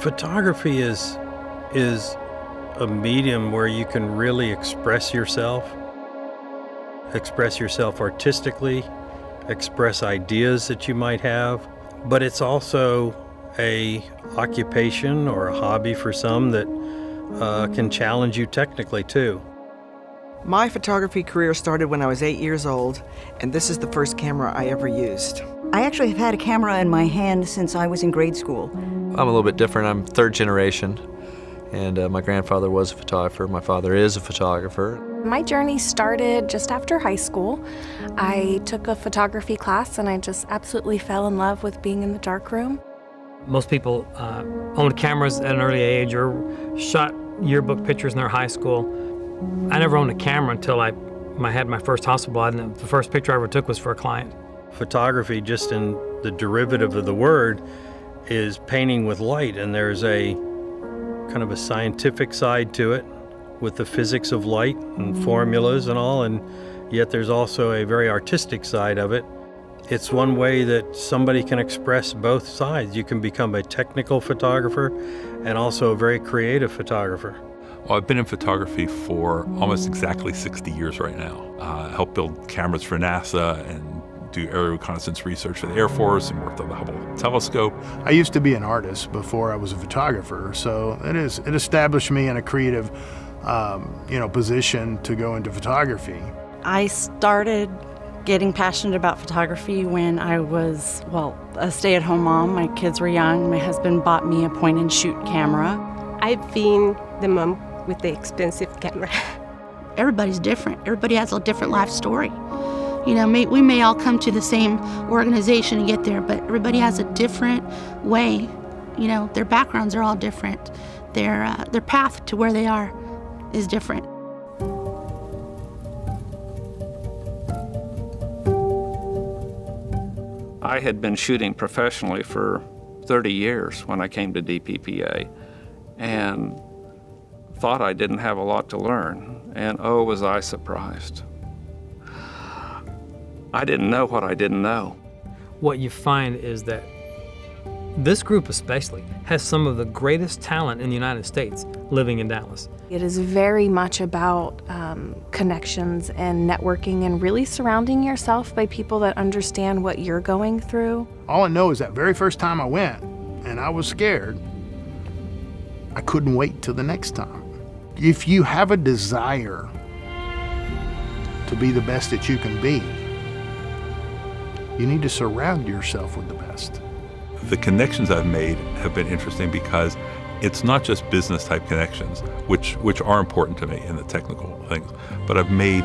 Photography is a medium where you can really express yourself artistically, express ideas that you might have, but it's also a occupation or a hobby for some that can challenge you technically too. My photography career started when I was 8 years old, and this is the first camera I ever used. I actually have had a camera in my hand since I was in grade school. I'm a little bit different. I'm third generation, and my grandfather was a photographer. My father is a photographer. My journey started just after high school. I took a photography class and I just absolutely fell in love with being in the darkroom. Most people owned cameras at an early age or shot yearbook pictures in their high school. I never owned a camera until I had my first hospital, and the first picture I ever took was for a client. Photography, just in the derivative of the word, is painting with light, and there's a kind of a scientific side to it with the physics of light and formulas and all, and yet there's also a very artistic side of it. It's one way that somebody can express both sides. You can become a technical photographer and also a very creative photographer. Well, I've been in photography for almost exactly 60 years right now. I helped build cameras for NASA and do aerial reconnaissance research for the Air Force and worked on the Hubble telescope. I used to be an artist before I was a photographer, so it established me in a creative position to go into photography. I started getting passionate about photography when I was, a stay-at-home mom. My kids were young. My husband bought me a point-and-shoot camera. I've been the mom with the expensive camera. Everybody's different. Everybody has a different life story. You know, we may all come to the same organization and get there, but everybody has a different way. You know, their backgrounds are all different. Their path to where they are is different. I had been shooting professionally for 30 years when I came to DPPA and thought I didn't have a lot to learn, and oh, was I surprised. I didn't know what I didn't know. What you find is that this group especially has some of the greatest talent in the United States living in Dallas. It is very much about connections and networking and really surrounding yourself by people that understand what you're going through. All I know is that very first time I went, and I was scared, I couldn't wait till the next time. If you have a desire to be the best that you can be, you need to surround yourself with the best. The connections I've made have been interesting because it's not just business type connections, which are important to me in the technical things, but I've made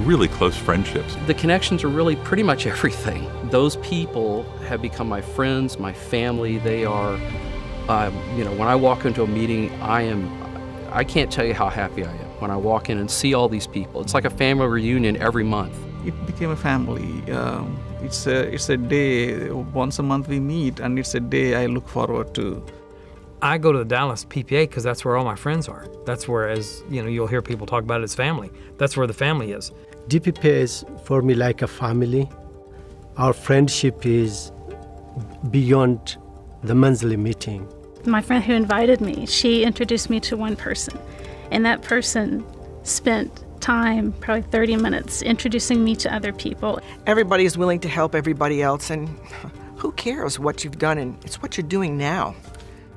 really close friendships. The connections are really pretty much everything. Those people have become my friends, my family. They are, when I walk into a meeting, I can't tell you how happy I am when I walk in and see all these people. It's like a family reunion every month. It became a family. It's a day, once a month we meet, and it's a day I look forward to. I go to the Dallas PPA because that's where all my friends are. That's where, as you know, you'll hear people talk about it as family. That's where the family is. DPPA is for me like a family. Our friendship is beyond the monthly meeting. My friend who invited me, she introduced me to one person, and that person spent time, probably 30 minutes, introducing me to other people. Everybody is willing to help everybody else, and who cares what you've done, and it's what you're doing now.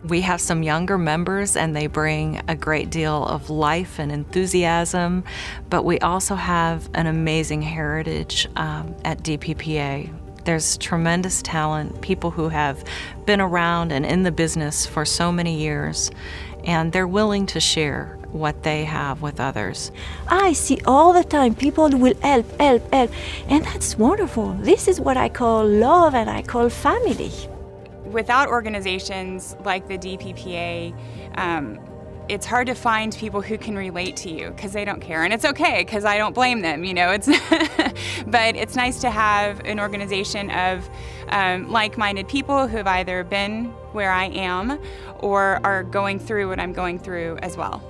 We have some younger members, and they bring a great deal of life and enthusiasm, but we also have an amazing heritage at DPPA. There's tremendous talent, people who have been around and in the business for so many years, and they're willing to share what they have with others. I see all the time people will help, and that's wonderful. This is what I call love and I call family. Without organizations like the DPPA, it's hard to find people who can relate to you because they don't care, and it's okay because I don't blame them. But it's nice to have an organization of like-minded people who have either been where I am or are going through what I'm going through as well.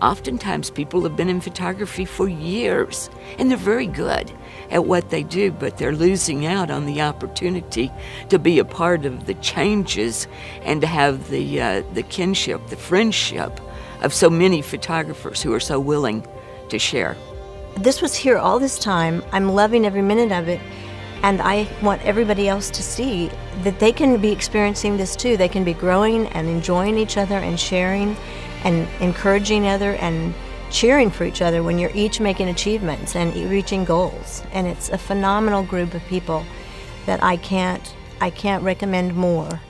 Oftentimes people have been in photography for years, and they're very good at what they do, but they're losing out on the opportunity to be a part of the changes and to have the kinship, the friendship of so many photographers who are so willing to share. This was here all this time. I'm loving every minute of it. And I want everybody else to see that they can be experiencing this too. They can be growing and enjoying each other and sharing and encouraging other and cheering for each other when you're each making achievements and reaching goals. And it's a phenomenal group of people that I can't recommend more.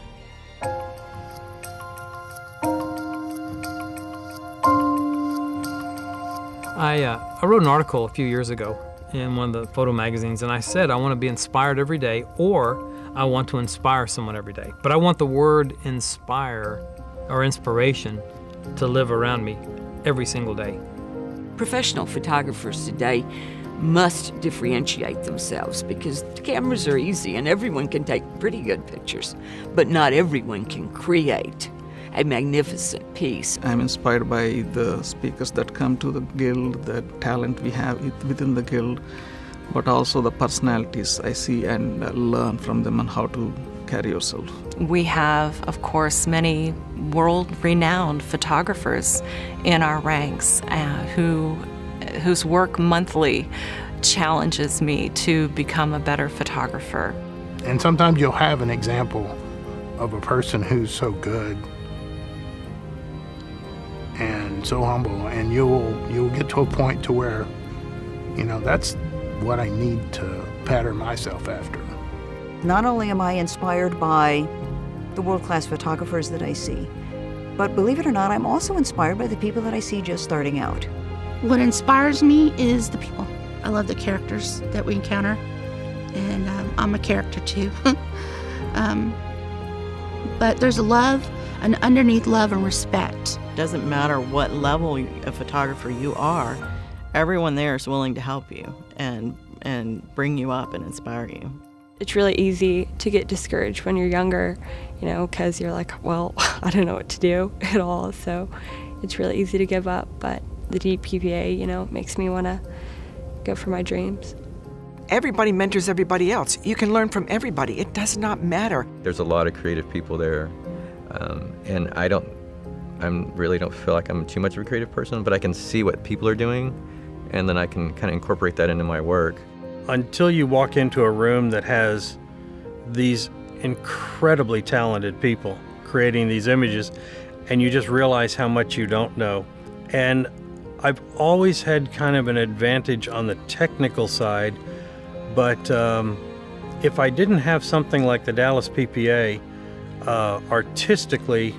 I wrote an article a few years ago in one of the photo magazines, and I said I want to be inspired every day, or I want to inspire someone every day. But I want the word inspire or inspiration to live around me every single day. Professional photographers today must differentiate themselves because the cameras are easy and everyone can take pretty good pictures, but not everyone can create a magnificent piece. I'm inspired by the speakers that come to the guild, the talent we have within the guild, but also the personalities I see and learn from them on how to carry yourself. We have, of course, many world-renowned photographers in our ranks whose work monthly challenges me to become a better photographer. And sometimes you'll have an example of a person who's so good and so humble, and you'll get to a point to where, you know, that's what I need to pattern myself after. Not only am I inspired by the world-class photographers that I see, but believe it or not, I'm also inspired by the people that I see just starting out. What inspires me is the people. I love the characters that we encounter, and I'm a character too. But there's a love, and underneath love and respect. Doesn't matter what level of photographer you are, everyone there is willing to help you and bring you up and inspire you. It's really easy to get discouraged when you're younger, you know, because you're like, well, I don't know what to do at all. So it's really easy to give up. But the DPPA, you know, makes me want to go for my dreams. Everybody mentors everybody else. You can learn from everybody. It does not matter. There's a lot of creative people there, and I really don't feel like I'm too much of a creative person, but I can see what people are doing, and then I can kind of incorporate that into my work. Until you walk into a room that has these incredibly talented people creating these images, and you just realize how much you don't know. And I've always had kind of an advantage on the technical side, but if I didn't have something like the Dallas PPA, artistically,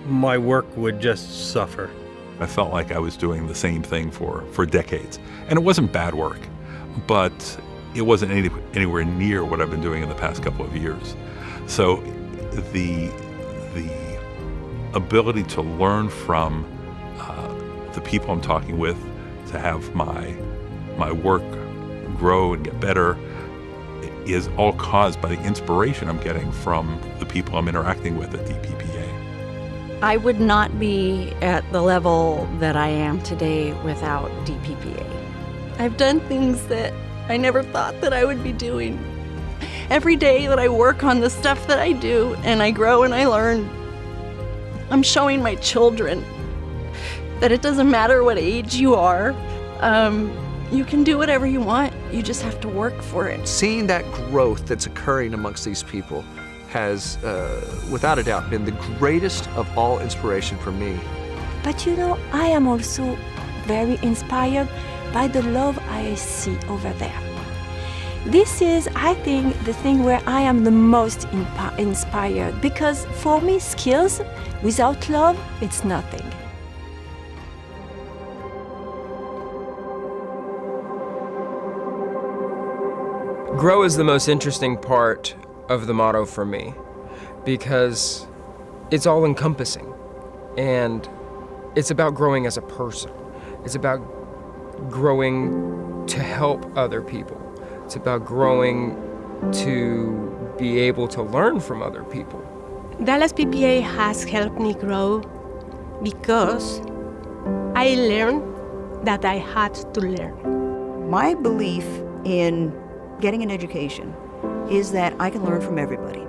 my work would just suffer. I felt like I was doing the same thing for decades. And it wasn't bad work, but it wasn't anywhere near what I've been doing in the past couple of years. So the ability to learn from the people I'm talking with, to have my work grow and get better, is all caused by the inspiration I'm getting from the people I'm interacting with at DPPA. I would not be at the level that I am today without DPPA. I've done things that I never thought that I would be doing. Every day that I work on the stuff that I do and I grow and I learn, I'm showing my children that it doesn't matter what age you are. You can do whatever you want. You just have to work for it. Seeing that growth that's occurring amongst these people has, without a doubt, been the greatest of all inspiration for me. But you know, I am also very inspired by the love I see over there. This is, I think, the thing where I am the most inspired, because for me, skills without love, it's nothing. Grow is the most interesting part of the motto for me, because it's all encompassing, and it's about growing as a person. It's about growing to help other people. It's about growing to be able to learn from other people. Dallas PPA has helped me grow because I learned that I had to learn. My belief in getting an education is that I can learn from everybody.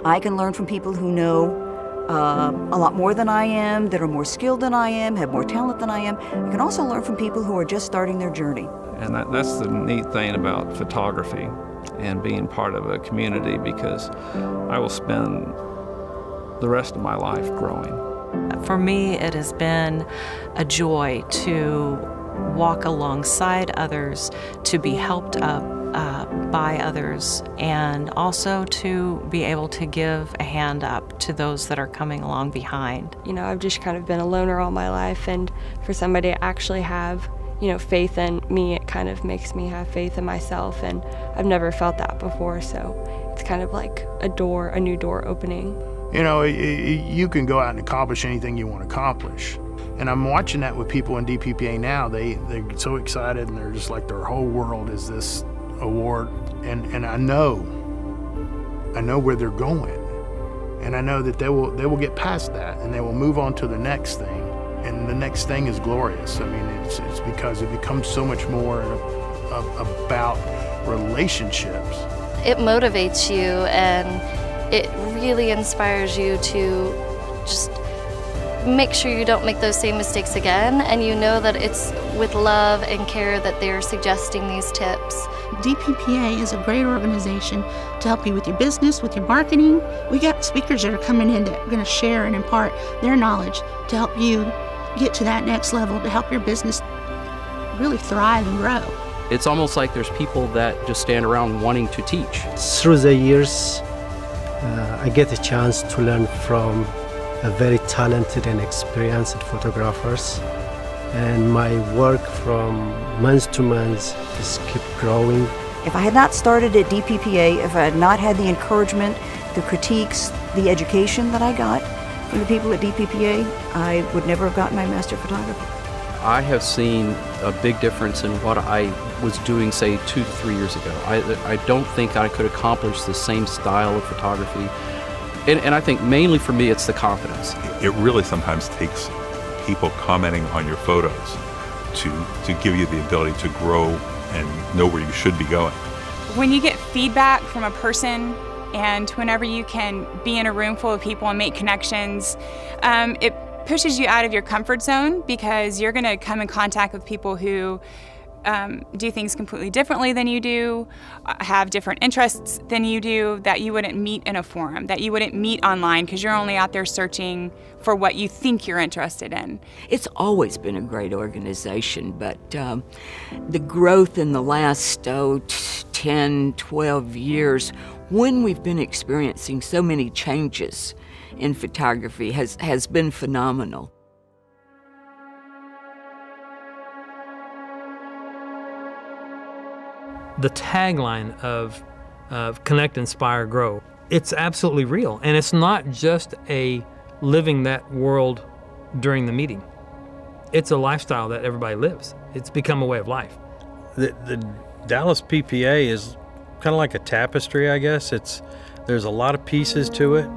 I can learn from people who know a lot more than I am, that are more skilled than I am, have more talent than I am. I can also learn from people who are just starting their journey. And that's the neat thing about photography and being part of a community, because I will spend the rest of my life growing. For me, it has been a joy to walk alongside others, to be helped up by others, and also to be able to give a hand up to those that are coming along behind. You know, I've just kind of been a loner all my life, and for somebody to actually have, you know, faith in me, it kind of makes me have faith in myself, and I've never felt that before, so it's kind of like a new door opening. You know, you can go out and accomplish anything you want to accomplish. And I'm watching that with people in DPPA now. They're so excited, and they're just like their whole world is this award. And I know where they're going. And I know that they will get past that, and they will move on to the next thing. And the next thing is glorious. I mean, it's because it becomes so much more about relationships. It motivates you, and it really inspires you to just make sure you don't make those same mistakes again, and you know that it's with love and care that they're suggesting these tips. DPPA is a great organization to help you with your business, with your marketing. We got speakers that are coming in that are going to share and impart their knowledge to help you get to that next level, to help your business really thrive and grow. It's almost like there's people that just stand around wanting to teach. Through the years, I get a chance to learn from a very talented and experienced photographers, and my work from month to month just keep growing. If I had not started at DPPA, if I had not had the encouragement, the critiques, the education that I got from the people at DPPA, I would never have gotten my Master of Photography. I have seen a big difference in what I was doing, say, 2 to 3 years ago. I don't think I could accomplish the same style of photography. And I think mainly for me, it's the confidence. It really sometimes takes people commenting on your photos to give you the ability to grow and know where you should be going. When you get feedback from a person, and whenever you can be in a room full of people and make connections, it pushes you out of your comfort zone, because you're going to come in contact with people who do things completely differently than you do, have different interests than you do, that you wouldn't meet in a forum, that you wouldn't meet online, because you're only out there searching for what you think you're interested in. It's always been a great organization, but the growth in the last 10, 12 years, when we've been experiencing so many changes in photography, has been phenomenal. The tagline of Connect, Inspire, Grow, it's absolutely real. And it's not just a living that world during the meeting. It's a lifestyle that everybody lives. It's become a way of life. The Dallas PPA is kind of like a tapestry, I guess. There's a lot of pieces to it.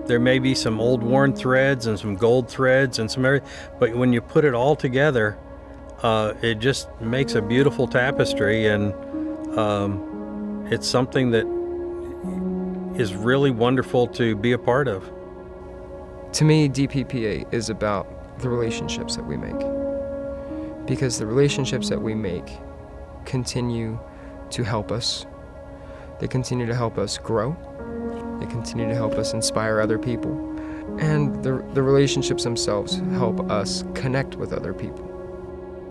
There may be some old worn threads and some gold threads and some everything, but when you put it all together, it just makes a beautiful tapestry, and it's something that is really wonderful to be a part of. To me, DPPA is about the relationships that we make, because the relationships that we make continue to help us. They continue to help us grow. They continue to help us inspire other people. And the relationships themselves help us connect with other people.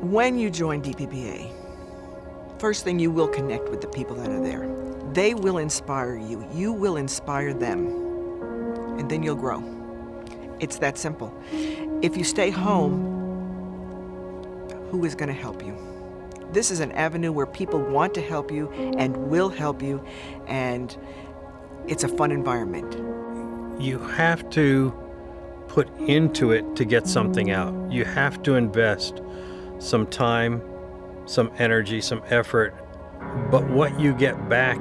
When you join DPPA, first thing, you will connect with the people that are there. They will inspire you. You will inspire them. And then you'll grow. It's that simple. If you stay home, who is going to help you? This is an avenue where people want to help you and will help you, and it's a fun environment. You have to put into it to get something out. You have to invest some time, some energy, some effort, but what you get back,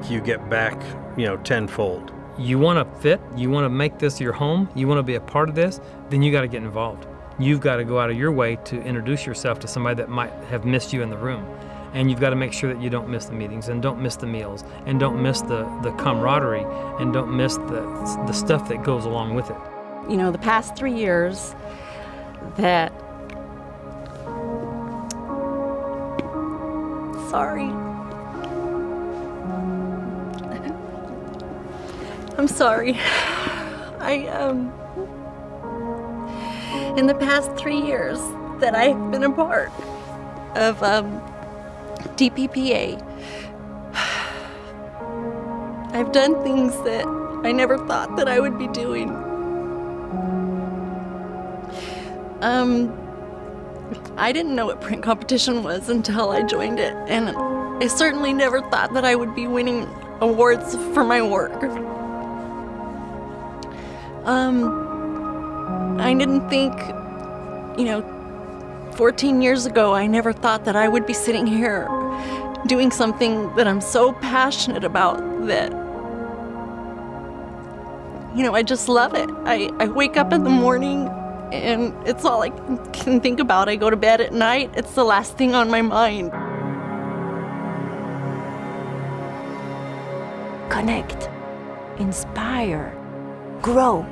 tenfold. You want to fit, you want to make this your home, you want to be a part of this, then you got to get involved. you've got to go out of your way to introduce yourself to somebody that might have missed you in the room. And you've got to make sure that you don't miss the meetings and don't miss the meals and don't miss the camaraderie and don't miss the stuff that goes along with it. You know, the past 3 years that... Sorry. I'm sorry. In the past 3 years that I've been a part of DPPA, I've done things that I never thought that I would be doing. I didn't know what print competition was until I joined it, and I certainly never thought that I would be winning awards for my work. I didn't think, 14 years ago, I never thought that I would be sitting here doing something that I'm so passionate about that, I just love it. I wake up in the morning and it's all I can think about. I go to bed at night, it's the last thing on my mind. Connect, inspire, grow.